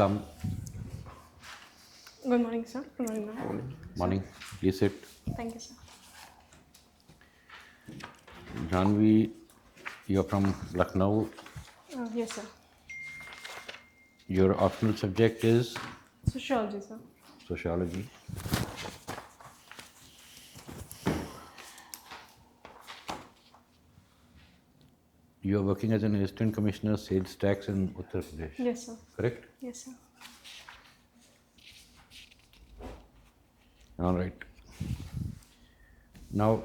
welcome. Good morning, sir. Good morning, ma'am. Morning. Please sit. Thank you, sir. Jahnavi, you're from Lucknow. Yes, sir. Your optional subject is Sociology, sir. sociology. You are working as an assistant commissioner, sales tax in Uttar Pradesh. Yes, sir. Correct? Yes, sir. All right. Now,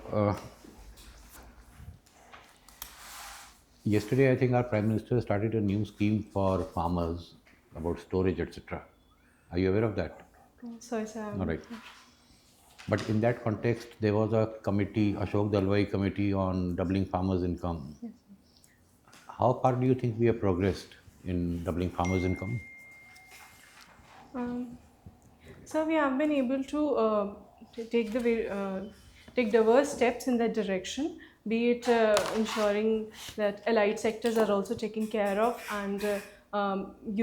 yesterday I think our Prime Minister started a new scheme for farmers about storage, etc. Are you aware of that? Sorry, sir. All right. But in that context, there was a committee, Ashok Dalwai committee on doubling farmers' income. Yes, How far do you think we have progressed in doubling farmers' income? so we have been able to take diverse steps in that direction, be it ensuring that allied sectors are also taken care of, and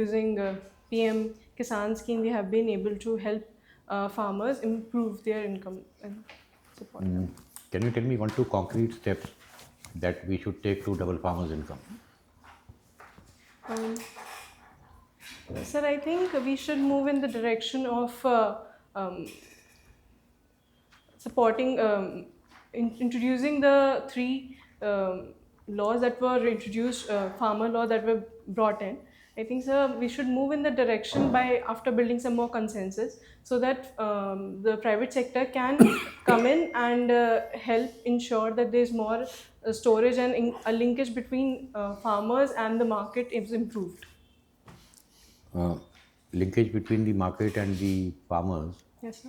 using PM Kisan scheme, we have been able to help farmers improve their income and support them. Can you tell me one, two concrete steps that we should take to double farmers' income? Um, Sir, I think we should move in the direction of supporting, introducing the three laws that were introduced, farmer law that were brought in. I think, sir, we should move in the direction by after building some more consensus, so that the private sector can come in and help ensure that there's more storage and a linkage between farmers and the market is improved. Linkage between the market and the farmers. Yes, sir.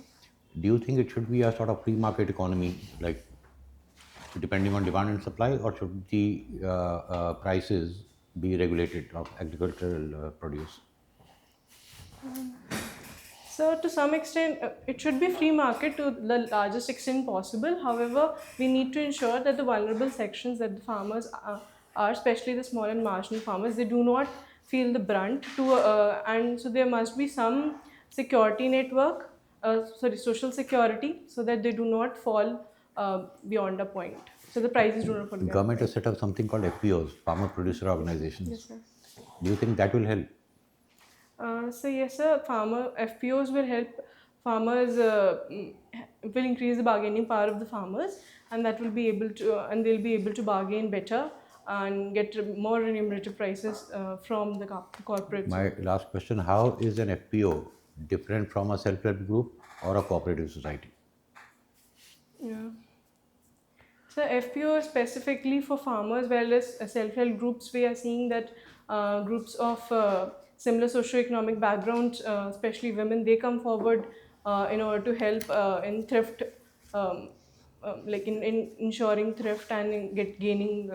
Do you think it should be a sort of free market economy, like depending on demand and supply, or should the prices be regulated of agricultural produce? So to some extent, it should be free market to the largest extent possible. However, we need to ensure that the vulnerable sections that the farmers are, especially the small and marginal farmers, they do not feel the brunt to, and so there must be some security network, social security, so that they do not fall beyond a point. So the prices do not fall The beyond a government has point. set up something called FPOs, farmer producer organizations. Yes, sir. Do you think that will help? So yes, sir. FPOs will help farmers. Will increase the bargaining power of the farmers, and that will be able to, and they'll be able to bargain better and get more remunerative prices from the corporates. My last question, how is an FPO different from a self-help group or a cooperative society? Yeah. So FPO is specifically for farmers, whereas self-help groups, we are seeing that groups of similar socio-economic background, especially women, they come forward in order to help in thrift, um, like in ensuring thrift and in gaining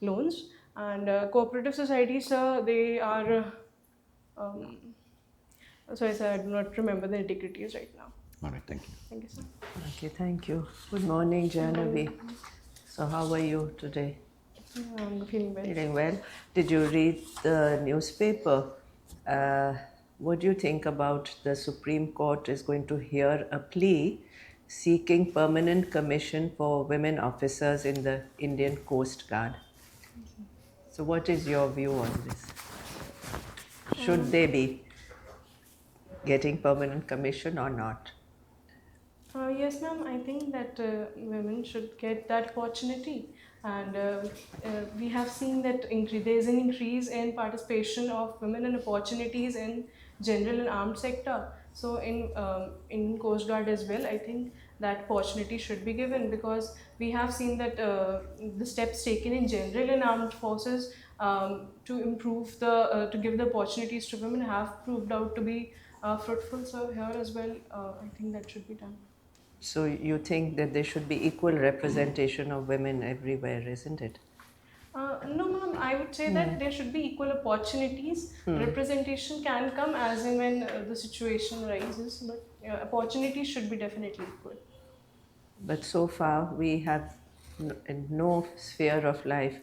loans. And cooperative societies, they are, um, sorry sir, I do not remember the nitty-gritties right now. All right, thank you. Thank you, sir. Okay, thank you. Good morning, Jahnavi. So, how are you today? I'm feeling well. Feeling well? Did you read the newspaper? What do you think about the Supreme Court is going to hear a plea seeking permanent commission for women officers in the Indian Coast Guard? So, what is your view on this? Should they be getting permanent commission or not? Yes, ma'am. I think that women should get that opportunity, and we have seen that there is an increase in participation of women and opportunities in general and armed sector. So in Coast Guard as well, I think that opportunity should be given, because we have seen that the steps taken in general and armed forces to improve the to give the opportunities to women have proved out to be fruitful. So here as well, I think that should be done. So you think that there should be equal representation of women everywhere, isn't it? No, ma'am. I would say that there should be equal opportunities. Representation can come as and when the situation arises, but opportunities should be definitely equal. But so far, we have, in no sphere of life,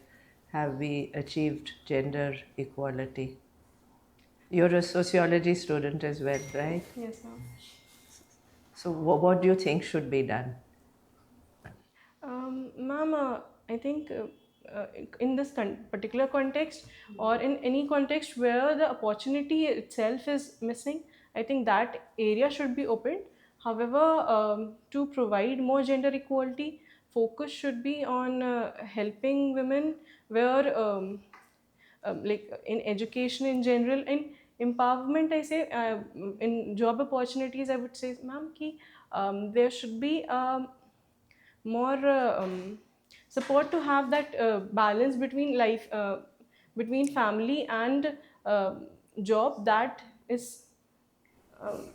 have we achieved gender equality. You're a sociology student as well, right? Yes, ma'am. So, what do you think should be done? Ma'am, I think in this particular context or in any context where the opportunity itself is missing, I think that area should be opened. However, to provide more gender equality, focus should be on helping women where like in education in general, in empowerment I say, in job opportunities I would say, ma'am, ki there should be more support to have that balance between life, between family and uh, job, that is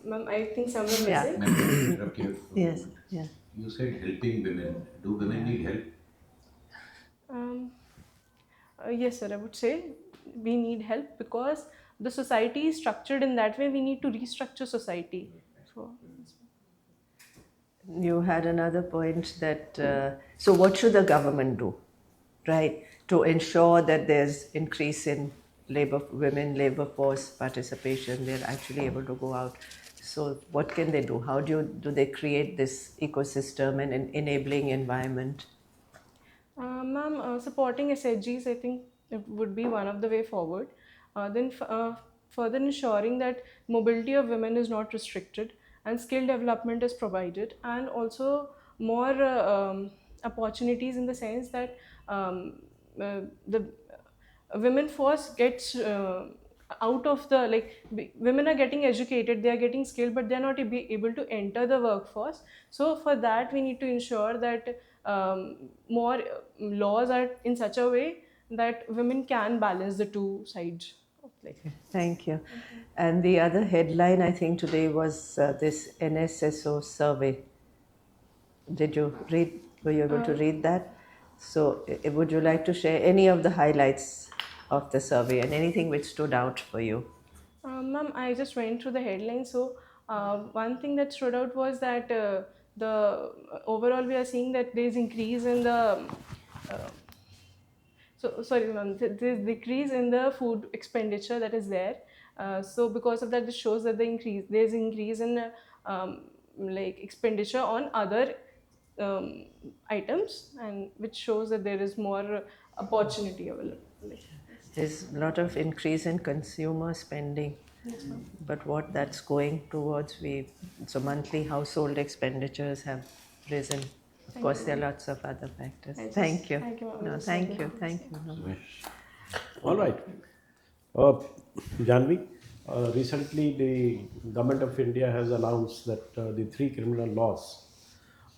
ma'am, I think somewhere Yeah. missing. May I interrupt here for a Yes. moment? Yeah. You said helping women. Do women need help? um, yes sir, I would say we need help because the society is structured in that way. We need to restructure society. So You had another point that, so what should the government do, right, to ensure that there's increase in labor force participation, they're actually able to go out. So what can they do? How do they create this ecosystem and an enabling environment? Ma'am, supporting SHGs, I think it would be one of the way forward. Further ensuring that mobility of women is not restricted and skill development is provided, and also more opportunities in the sense that the women force gets out of the, like, women are getting educated, they are getting skilled, but they are not able to enter the workforce. So for that we need to ensure that more laws are in such a way that women can balance the two sides of, like. Thank you. And the other headline I think today was this NSSO survey. Did you read? Were you able to read that? So, would you like to share any of the highlights of the survey and anything which stood out for you? Ma'am, I just went through the headlines. So, one thing that stood out was that the overall we are seeing that there is increase in the so sorry, ma'am, there's decrease in the food expenditure that is there. So because of that, this shows that there's increase in like expenditure on other um, items, and which shows that there is more opportunity available. Like, There's a lot of increase in consumer spending, yes, ma'am. but what that's going towards, so monthly household expenditures have risen. Of Thank course, you, there are ma'am. lots of other factors. I just Thank you. thank you, ma'am. I No, just thank wanted you. to Thank say. you. No. Sumesh? All right. Jahnavi, recently the government of India has announced that the three criminal laws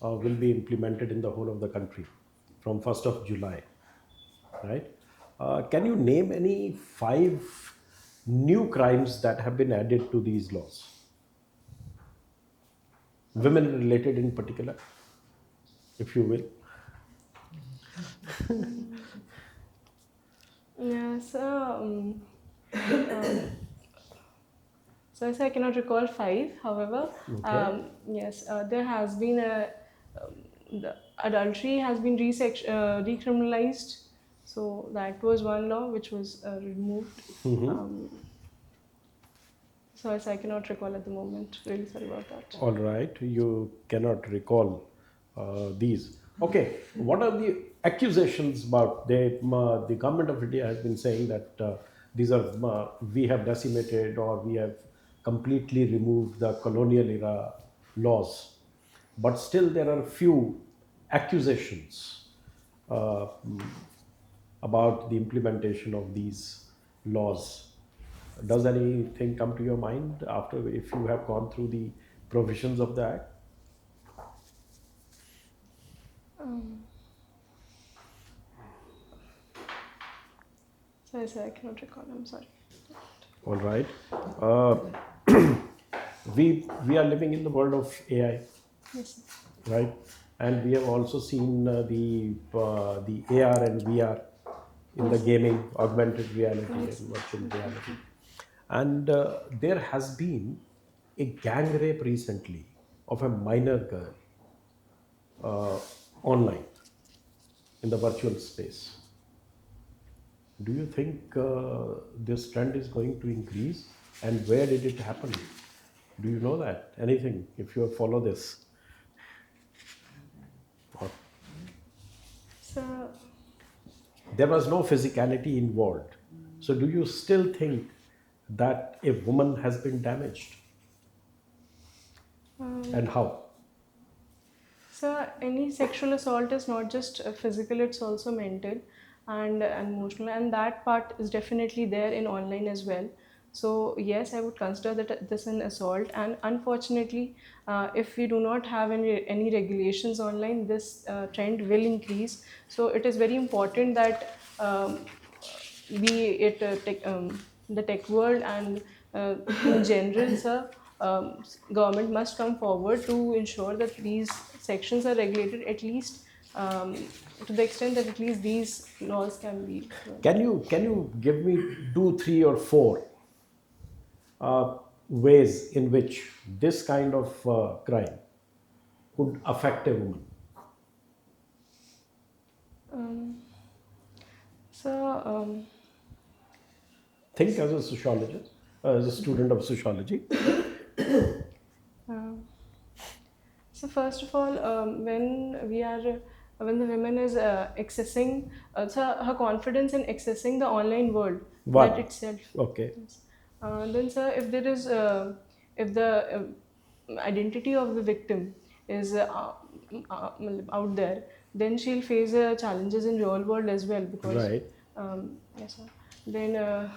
will be implemented in the whole of the country from 1st of July, right? Can you name any 5 new crimes that have been added to these laws? Women related in particular, if you will. Yeah, so I cannot recall five. However, Okay. yes, there has been the adultery has been decriminalized. So that was one law which was removed. Um, so yes, I cannot recall at the moment. Really sorry about that. All right, you cannot recall these. Okay, what are the accusations about? The government of India has been saying that these are we have decimated or we have completely removed the colonial era laws, but still there are few accusations uh, about the implementation of these laws. Does anything come to your mind after if you have gone through the provisions of the act? Um, so yes, I cannot recall. I'm sorry. All right. Uh, we are living in the world of AI, Yes. right? And we have also seen the AR and VR in the gaming, augmented reality and virtual reality. And there has been a gang rape recently of a minor girl online in the virtual space. Do you think this trend is going to increase? and where did it happen? Do you know that? Anything, if you follow this? Or So, there was no physicality involved. So do you still think that a woman has been damaged? And how? so any sexual assault is not just physical; it's also mental and emotional, and that part is definitely there in online as well. So yes, I would consider that this an assault, and unfortunately, if we do not have any regulations online, this trend will increase. So it is very important that be it the tech world and in general, sir, government must come forward to ensure that these sections are regulated at least to the extent that at least these laws can be. Can you give me 2, 3, or 4 ways in which this kind of crime could affect a woman? Um, so Think as a sociologist, as a student of sociology. uh, So first of all, when the woman is accessing, so her confidence in accessing the online world, that One. itself. Okay. Yes. Then, sir, if there is, if the identity of the victim is out there, then she'll face challenges in real world as well because, Right. yes, sir. Then.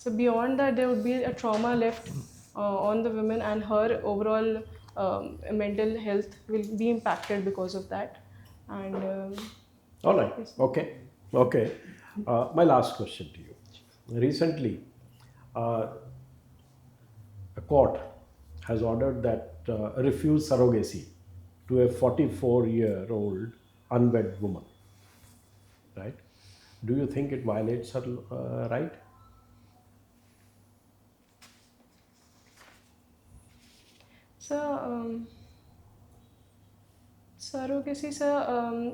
So beyond that, there would be a trauma left on the women, and her overall mental health will be impacted because of that. And All right. yes, Okay. Okay. My last question to you. Recently, uh, a court has ordered that refuse surrogacy to a 44-year-old unwed woman. Right? Do you think it violates her right? so surrogacy, sir.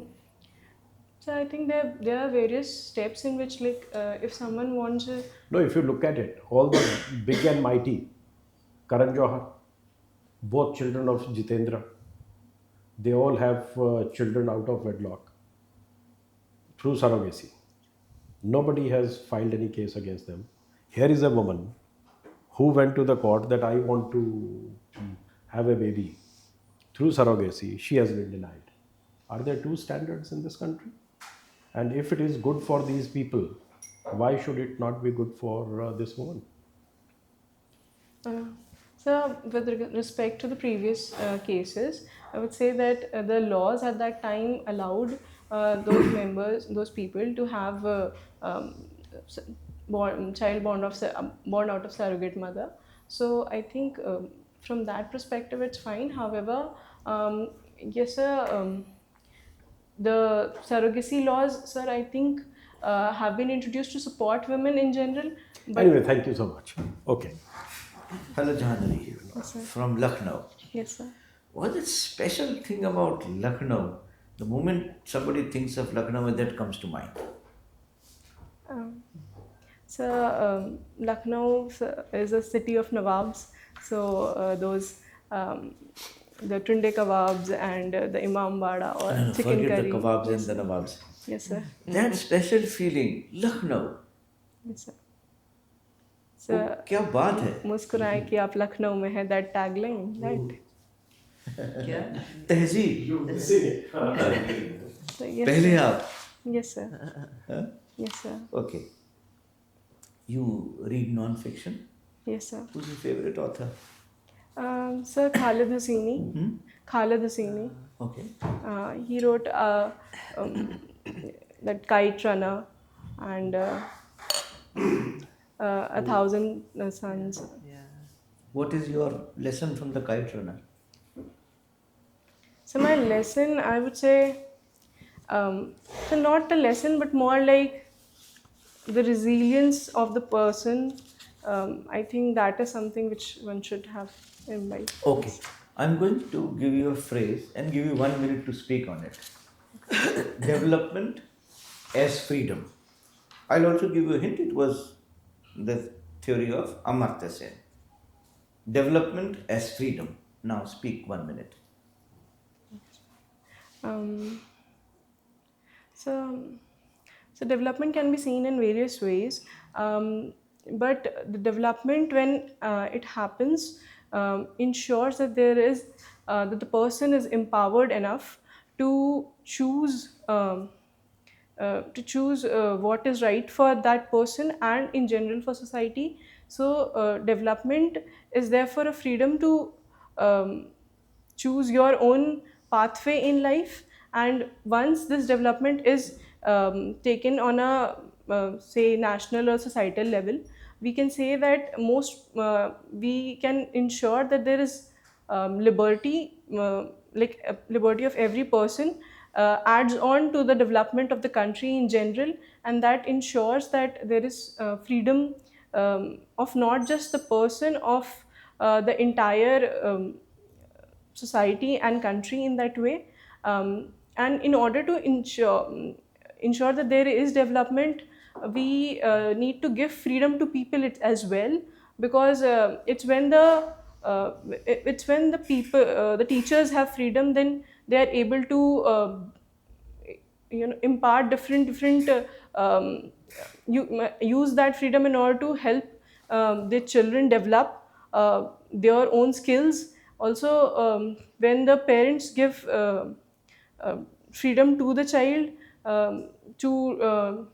So I think there are various steps in which, like, if someone wants, No, if you look at it, all the big and mighty, Karan Johar, both children of Jitendra, they all have children out of wedlock through surrogacy. Nobody has filed any case against them. Here is a woman who went to the court that I want to have a baby through surrogacy. She has been denied. Are there two standards in this country? And if it is good for these people, why should it not be good for this woman? Uh, so, with respect to the previous cases, I would say that the laws at that time allowed those people to have s- child born out of surrogate mother. So, I think from that perspective, it's fine. However, yes, sir. The surrogacy laws, sir, I think have been introduced to support women in general. Anyway, But thank you so much. Okay. Hello, Jahnavi yes, sir. from Lucknow. Yes, sir. What's the special thing about Lucknow? The moment somebody thinks of Lucknow, that comes to mind. Um, Lucknow is a city of Nawabs. So those the tunde kebabs and the imam bada or No, no, chicken forget curry. the kebabs Yes, and the sir. nawabs. Yes, sir. That special feeling, Lucknow. Yes, sir. वो So क्या बात है? मुस्कुराए कि आप लखनऊ में है, that tagline, right? क्या? तहजीब. So, yes, पहले sir. आप. Yes, sir. Huh? Yes, sir. Okay. You read non-fiction. Yes, sir. Who's your favorite author? Sir, Khalid Hosseini. Khalid Hosseini. Okay. He wrote that Kite Runner and A Thousand Suns. Yeah. What is your lesson from the Kite Runner? So my lesson, I would say, so not a lesson, but more like the resilience of the person. I think that is something which one should have in mind. Okay. I'm going to give you a phrase and give you 1 minute to speak on it. Development as freedom. I'll also give you a hint. It was the theory of Amartya Sen. Development as freedom. Now speak 1 minute. Um, so, so development can be seen in various ways, but the development when it happens ensures that there is that the person is empowered enough to choose. What is right for that person and in general for society. So development is therefore a freedom to um, choose your own pathway in life, and once this development is taken on a say national or societal level, we can say that we can ensure that there is liberty, liberty of every person adds on to the development of the country in general, and that ensures that there is freedom of not just the person, of the entire society and country in that way. And in order to ensure that there is development, we need to give freedom to people as well, because it's when the people the teachers have freedom, then they are able to impart different use that freedom in order to help the children develop their own skills. Also, when the parents give uh, freedom to the child to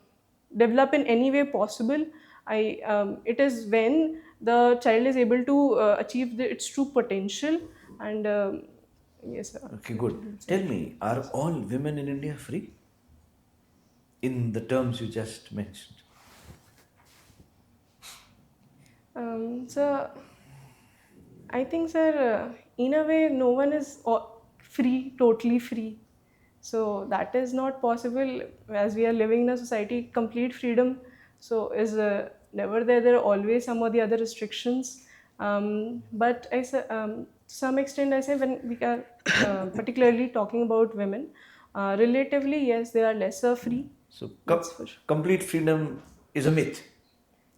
develop in any way possible, it is when the child is able to achieve its true potential. And yes, sir. Okay, good. Tell me, are all women in India free? In the terms you just mentioned. So I think, sir, in a way, no one is free, totally free. So that is not possible, as we are living in a society. Complete freedom, so is never there. There are always some or the other restrictions. But I say, to some extent, I say when we are particularly talking about women, relatively, yes, they are lesser free. So That's for sure. complete freedom is a myth,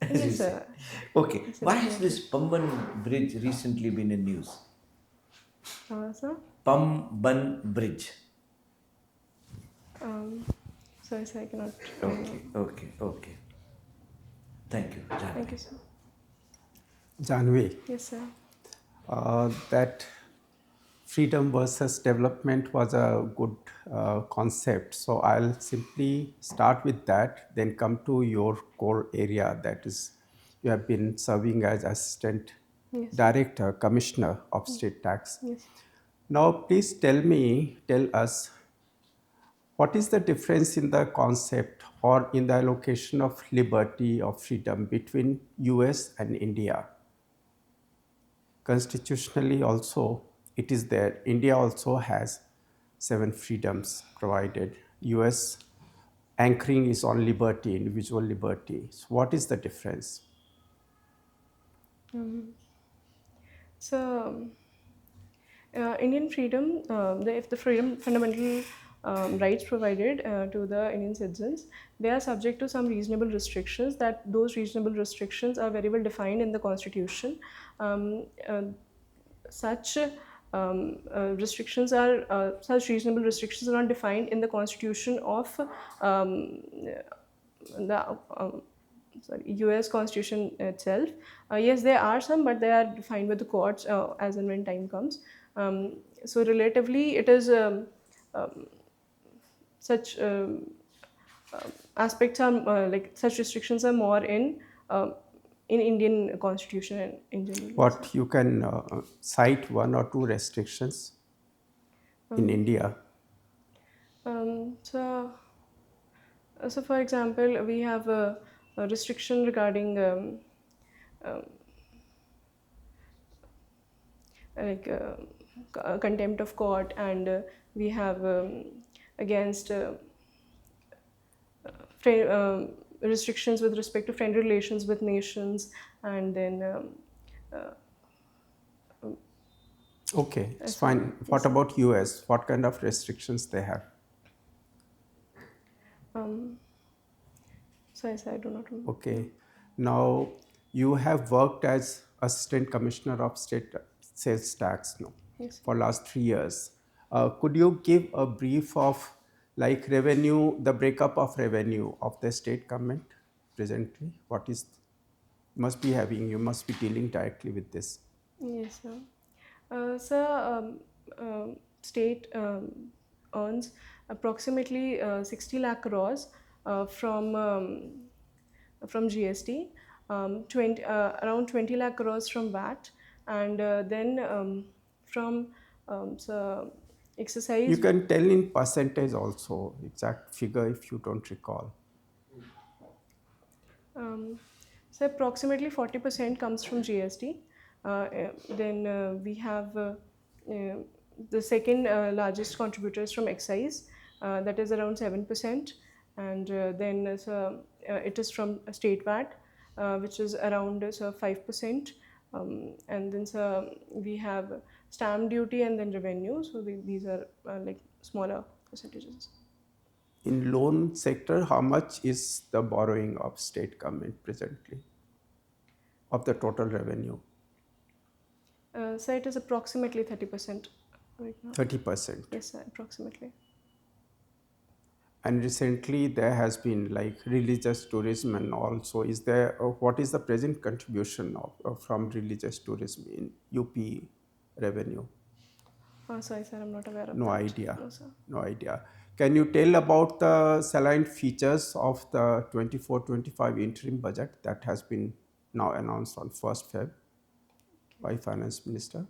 as you Yes, say. sir. Okay, Yes, why it's has more. this Pamban Bridge recently been in news? Sir. Pamban Bridge. Um, sorry, sir, I cannot. Okay. Thank you, Thank Jahnavi. you, sir. Jahnavi, Yes, sir. that freedom versus development was a good concept. So I'll simply start with that, then come to your core area, that is, you have been serving as Assistant Yes, sir. Director, Commissioner of State Tax. Yes. Now, please tell us, what is the difference in the concept or in the allocation of liberty or freedom between US and India? Constitutionally also, it is there. India also has 7 freedoms provided. US anchoring is on liberty, individual liberty. So what is the difference? So, Indian freedom, if the freedom fundamental rights provided to the Indian citizens, they are subject to some reasonable restrictions. That those reasonable restrictions are very well defined in the Constitution. Um, uh, such such reasonable restrictions are not defined in the Constitution of um, the US Constitution itself. Yes, there are some, but they are defined by the courts as and when time comes. So relatively, it is such aspects are such restrictions are more in Indian Constitution and in general. What you can cite 1 or 2 restrictions in India? Um, so, so for example, we have a restriction regarding like contempt of court, and we have against restrictions with respect to friendly relations with nations, and then Okay, it's so, fine. What about US? What kind of restrictions they have? sorry, sir, I do not remember. Okay. Now, You have worked as Assistant Commissioner of State Sales Tax, no, Yes. for last 3 years. Could you give a brief of like revenue, the breakup of revenue of the state government presently? What is must be having? You must be dealing directly with this. Yes, sir. Sir, state earns approximately 60 lakh crores from GST, around 20 lakh crores from VAT, and then from so You exercise. can tell in percentage also, exact figure if you don't recall. Um, so approximately 40% comes from GST. Then we have uh, the second largest contributors from excise, that is around 7%, and then it is from state VAT, which is around 5%, and then we have stamp duty and then revenue. So these are like smaller percentages. In loan sector, how much is the borrowing of state government presently of the total revenue? So it is approximately 30% right now. 30%. Yes, sir, approximately. And recently there has been like religious tourism and also is there, what is the present contribution from religious tourism in UP revenue? Sorry, sir, I'm not aware of No that. idea. No, sir. No idea. Can you tell about the salient features of the 24-25 interim budget that has been now announced on 1st Feb by Finance Minister?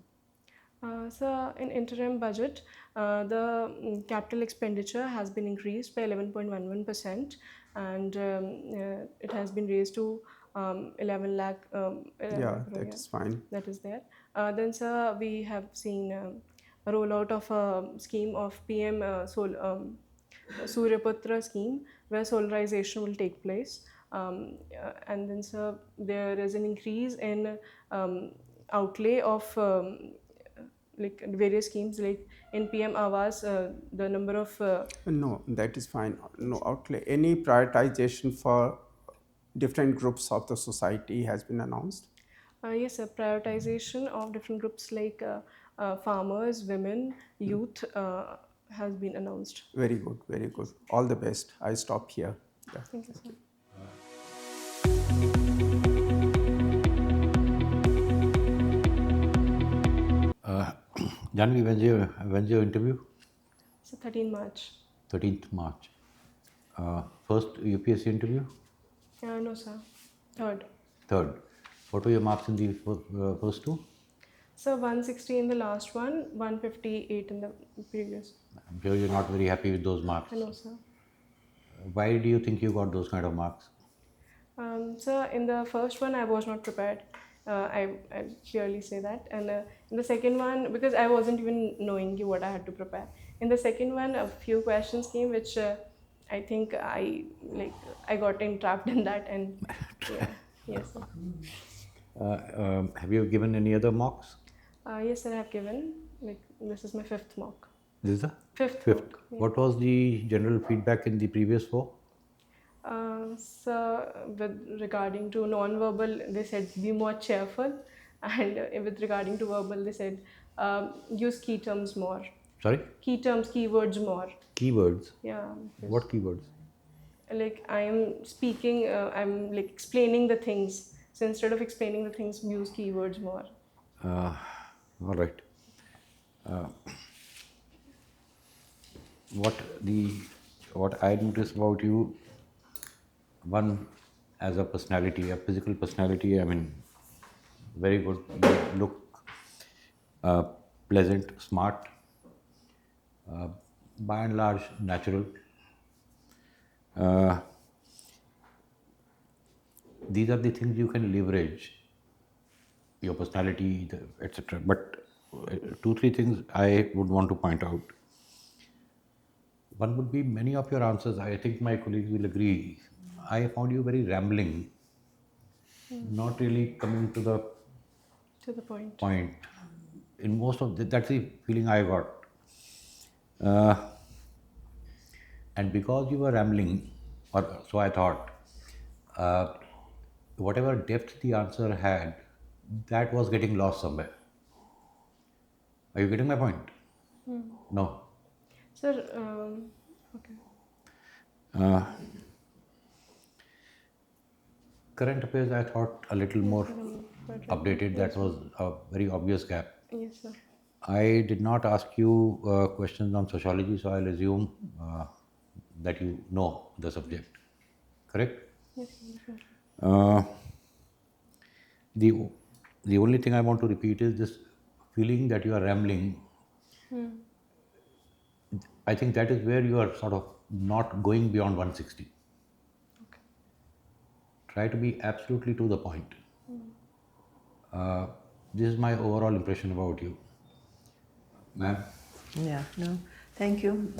So in interim budget, the capital expenditure has been increased by 11.11%, and it has been raised to 11 lakh. 11 Yeah, lakh crore, that yeah, is fine. that is there. Then, sir, we have seen a rollout of a scheme of PM Suryaputra scheme, where solarization will take place. And then, sir, there is an increase in outlay of like various schemes, like in PM Awas, the number of No, that is fine. No outlay. Any prioritization for different groups of the society has been announced? yes, a prioritization of different groups like farmers, women, youth has been announced. Very good, very good. All the best. I stop here. Yeah. Thank you, sir. Jahnavi, when's your interview? So 13 March. 13th March. First UPSC interview? No, sir. Third. Third. What were your marks in the first two? So 160 in the last one, 158 in the previous. I'm sure you're not very happy with those marks. No, sir. Why do you think you got those kind of marks? So in the first one, I was not prepared. I clearly say that. And in the second one, because I wasn't even knowing what I had to prepare. In the second one, a few questions came, which I think I got entrapped in that, and yeah, yes, sir. Have you given any other mocks? Yes, sir. I have given. Like this is my fifth mock. This is the Fifth fifth. mock. Yeah. What was the general feedback in the previous four? So, with regarding to non-verbal, they said be more cheerful, and with regarding to verbal, they said use key terms more. Sorry? Key terms, keywords more. Keywords. Yeah. Because, What keywords? like I am speaking, I'm like explaining the things. So instead of explaining the things, use keywords more. All right. What I noticed about you, one, as a personality, a physical personality, I mean, very good. You look pleasant, smart, by and large natural. Uh, these are the things you can leverage, your personality, etc. But two, three things I would want to point out. One would be many of your answers, I think my colleagues will agree. I found you very rambling, not really coming to the To the point. point. In most of that's the feeling I got. Uh, and because you were rambling, or so I thought, uh, whatever depth the answer had, that was getting lost somewhere. Are you getting my point? No. Sir, okay. Current affairs, I thought a little more updated. That was a very obvious gap. Yes, sir. I did not ask you questions on sociology, so I'll assume that you know the subject. Correct? Yes, sir. Uh, the the only thing I want to repeat is this feeling that you are rambling. I think that is where you are sort of not going beyond 160. Try to be absolutely to the point. This is my overall impression about you, ma'am. Yeah, no, thank you.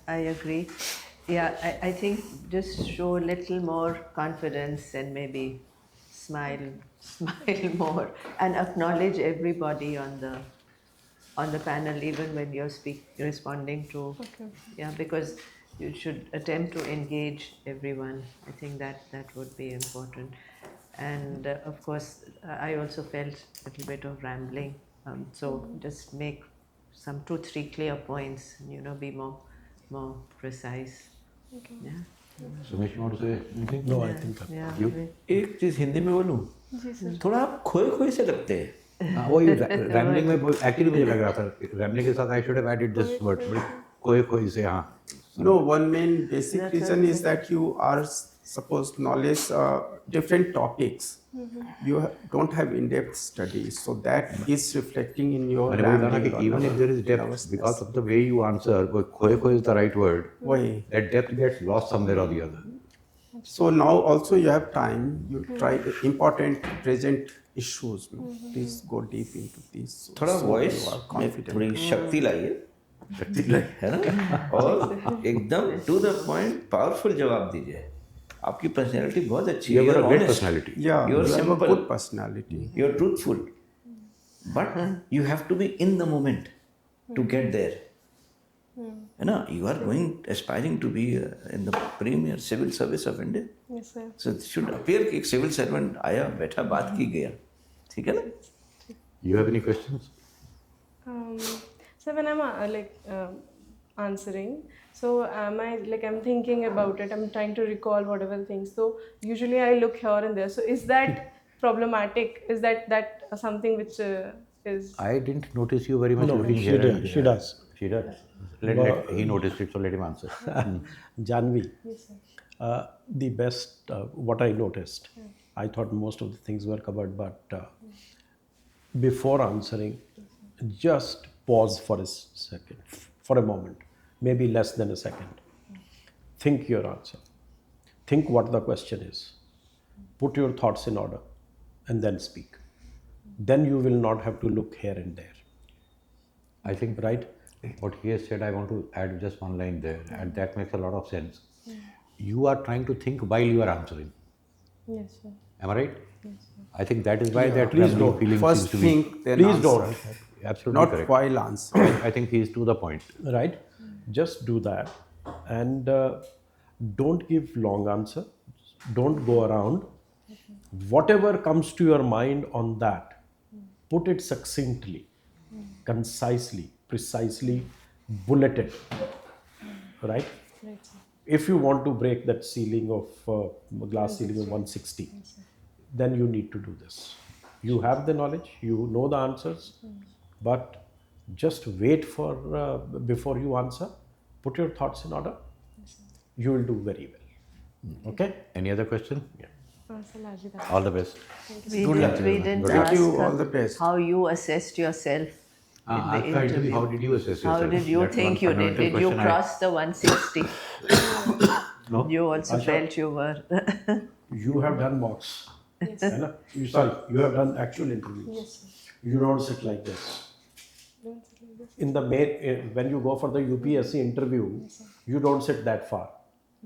I agree. Yeah, I think just show a little more confidence and maybe smile, smile more, and acknowledge everybody on the panel, even when you're responding to. Okay. Yeah, because you should attempt to engage everyone. I think that would be important. And of course, I also felt a little bit of rambling. So just make some 2-3 clear points. Be more precise. Okay. Yeah. Sumesh, you want to say anything? No, I think Yeah. You? एक चीज हिंदी में बोलूं, जी sir. थोड़ा आप खोए खोए से लगते हैं. हाँ, वही रैमलिंग में एक्चुअली मुझे लग रहा था रैमलिंग के साथ I should have added this word कोई कोई से हाँ. No, one main basic reason is that you are supposed to knowledge different topics. You don't have in-depth studies, so that is reflecting in your मैंने बोला ना कि rambling or even if there is depth, nervousness. because of the way you answer, खोए खोए is the right word. Why? That depth gets lost somewhere or the other. So now also you have time. You try the important present issues. Please go deep into these. थोड़ा so voice you are में confident. थोड़ी शक्ति लाइए, है ना, और एकदम to the point powerful जवाब दीजिए. आपकी पर्सनैलिटी बहुत अच्छी You है. have got a great honest. personality. Yeah, You're you have a simple. good personality. You're truthful, but you have to be in the moment to get there. You know, you are aspiring to be in the premier civil service of India. Yes, sir. So it should appear कि एक civil servant आया, बैठा, बात की, गया. ठीक है ना? You have any questions? So when I'm answering, so I'm thinking about it. I'm trying to recall whatever things. So usually I look here and there. So is that problematic? Is that something which is? I didn't notice you very much No, looking she here. did- and she there. does. She does. He noticed it, so let him answer. Jahnavi, Yes, sir. the best, what I noticed, I thought most of the things were covered, but before answering, just pause for a second, for a moment, maybe less than a second. Think your answer. Think what the question is. Put your thoughts in order and then speak. Then you will not have to look here and there. I think Right? what he has said, I want to add just one line there, and that makes a lot of sense. You are trying to think while you are answering. Yes, sir. Am I right? I think that is why that please rambling don't. feeling First seems to be think, then Please answer. don't. absolutely Not correct. while answer. I think he is to the point. Right? Just do that, and don't give long answer. Don't go around. Whatever comes to your mind on that, put it succinctly, concisely, precisely, bullet it. Right? Right, sir. If you want to break that ceiling of glass ceiling of 160, then you need to do this. You have the knowledge, you know the answers, but just wait for before you answer. Put your thoughts in order. You will do very well. Okay? Any other question? Sir, largely that. All the best. We Good luck, didn't, we gentlemen. didn't Good luck. ask Thank you, all the best. how you assessed yourself in the After interview, interview. how did you assess How yourself? did you That's think one you did? fundamental Did you question cross the 160? No? You also felt you were. You have done mocks. Yes. है ना? You have done actual interviews. Yes, sir. You don't sit like this. Don't say like this. In the main, when you go for the UPSC interview, you don't sit that far,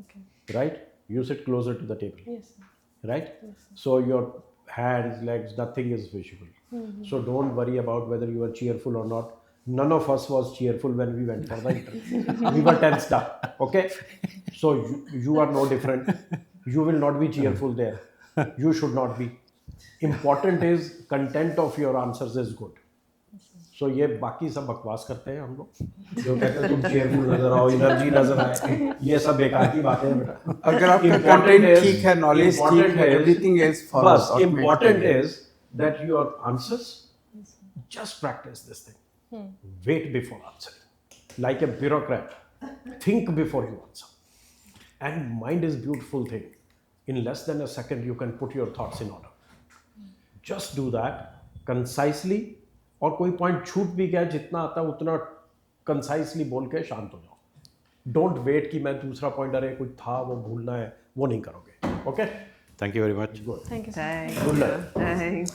Okay. right? You sit closer to the table, Yes, sir. right? So your hands, legs, nothing is visible. So don't worry about whether you are cheerful or not. None of us was cheerful when we went for the interview. We were tensed up, okay? So you are no different. You will not be cheerful there. You should not be. Important is content of your answers is good. So ये बाकी सब बकवास करते हैं हम लोग जो कहते हैं तुम चेयरफुल नजर आओ, एनर्जी नजर आए, ये सब बेकार की बातें हैं बेटा. अगर आपका कंटेंट ठीक है, नॉलेज ठीक है, एवरीथिंग इज बस important is that your answers, just practice this thing. Wait before answering. Like a bureaucrat, think before you answer. And mind is beautiful thing. In less than a second, you can put your thoughts in order. Just do that concisely. और कोई point छूट भी गया, जितना आता है उतना कंसाइसली बोल के शांत हो जाओ. डोंट वेट कि मैं दूसरा पॉइंट अरे कुछ था वो भूलना है, वो नहीं करोगे. Okay, Thank you very much. Thank you. Thanks. Good luck. Thanks.